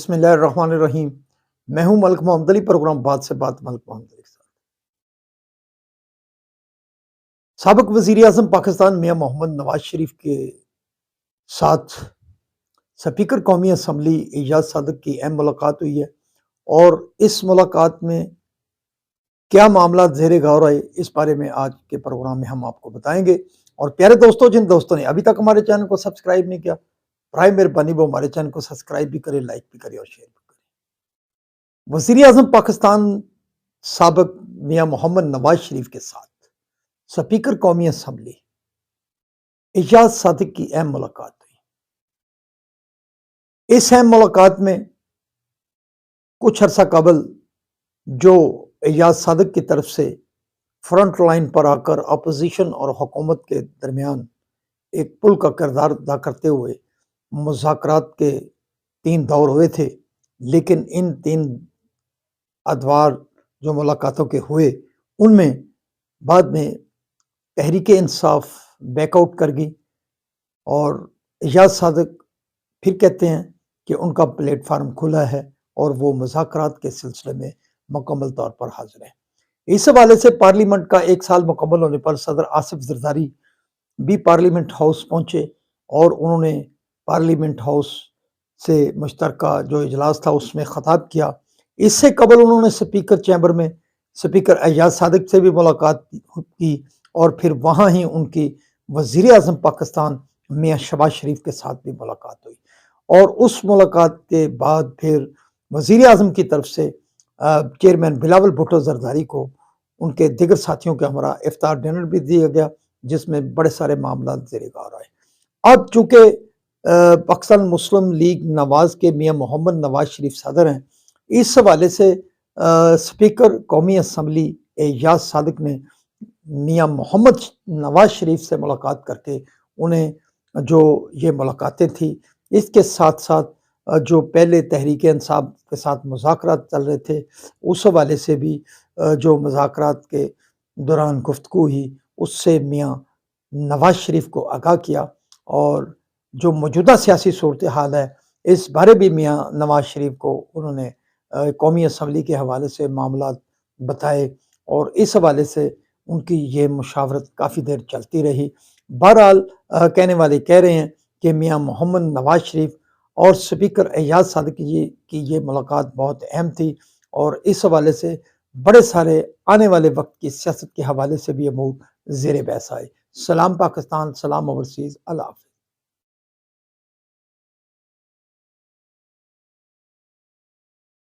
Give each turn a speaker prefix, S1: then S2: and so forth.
S1: بسم اللہ الرحمن الرحیم۔ میں ہوں ملک محمد علی، پروگرام بات سے بات ملک محمد علی کے ساتھ۔ سابق وزیر اعظم پاکستان میاں محمد نواز شریف کے ساتھ سپیکر قومی اسمبلی اعجاز صادق کی اہم ملاقات ہوئی ہے، اور اس ملاقات میں کیا معاملات زیر غور آئے اس بارے میں آج کے پروگرام میں ہم آپ کو بتائیں گے۔ اور پیارے دوستوں، جن دوستوں نے ابھی تک ہمارے چینل کو سبسکرائب نہیں کیا، برائے مہربانی وہ ہمارے چینل کو سبسکرائب بھی کرے، لائک بھی کرے اور شیئر بھی کرے۔ وزیر اعظم پاکستان سابق میاں محمد نواز شریف کے ساتھ سپیکر قومی اسمبلی اعجاز صادق کی اہم ملاقات ہوئی۔ اس اہم ملاقات میں کچھ عرصہ قبل جو اعجاز صادق کی طرف سے فرنٹ لائن پر آ کر اپوزیشن اور حکومت کے درمیان ایک پل کا کردار ادا کرتے ہوئے مذاکرات کے 3 دور ہوئے تھے، لیکن ان 3 ادوار جو ملاقاتوں کے ہوئے ان میں بعد میں تحریک انصاف بیک آؤٹ کر گئی، اور اعجاز صادق پھر کہتے ہیں کہ ان کا پلیٹ فارم کھلا ہے اور وہ مذاکرات کے سلسلے میں مکمل طور پر حاضر ہیں۔ اس حوالے سے پارلیمنٹ کا 1 سال مکمل ہونے پر صدر آصف زرداری بھی پارلیمنٹ ہاؤس پہنچے، اور انہوں نے پارلیمنٹ ہاؤس سے مشترکہ جو اجلاس تھا اس میں خطاب کیا۔ اس سے قبل انہوں نے سپیکر چیمبر میں سپیکر اعجاز صادق سے بھی ملاقات کی، اور پھر وہاں ہی ان کی وزیر اعظم پاکستان میاں شہباز شریف کے ساتھ بھی ملاقات ہوئی، اور اس ملاقات کے بعد پھر وزیر اعظم کی طرف سے چیئرمین بلاول بھٹو زرداری کو ان کے دیگر ساتھیوں کے ہمراہ افطار ڈنر بھی دیا گیا، جس میں بڑے سارے معاملات زیر غور آئے۔ اب چونکہ پاکستان مسلم لیگ نواز کے میاں محمد نواز شریف صدر ہیں، اس حوالے سے سپیکر قومی اسمبلی اعجاز صادق نے میاں محمد نواز شریف سے ملاقات کر کے انہیں جو یہ ملاقاتیں تھیں، اس کے ساتھ ساتھ جو پہلے تحریک انصاف کے ساتھ مذاکرات چل رہے تھے اس حوالے سے بھی جو مذاکرات کے دوران گفتگو ہوئی اس سے میاں نواز شریف کو آگاہ کیا، اور جو موجودہ سیاسی صورتحال ہے اس بارے بھی میاں نواز شریف کو انہوں نے قومی اسمبلی کے حوالے سے معاملات بتائے، اور اس حوالے سے ان کی یہ مشاورت کافی دیر چلتی رہی۔ بہرحال کہنے والے کہہ رہے ہیں کہ میاں محمد نواز شریف اور سپیکر اعجاز صادق کی یہ ملاقات بہت اہم تھی، اور اس حوالے سے بڑے سارے آنے والے وقت کی سیاست کے حوالے سے بھی امور زیر بحث آئے۔ سلام پاکستان، سلام اوورسیز، اللہ حافظ۔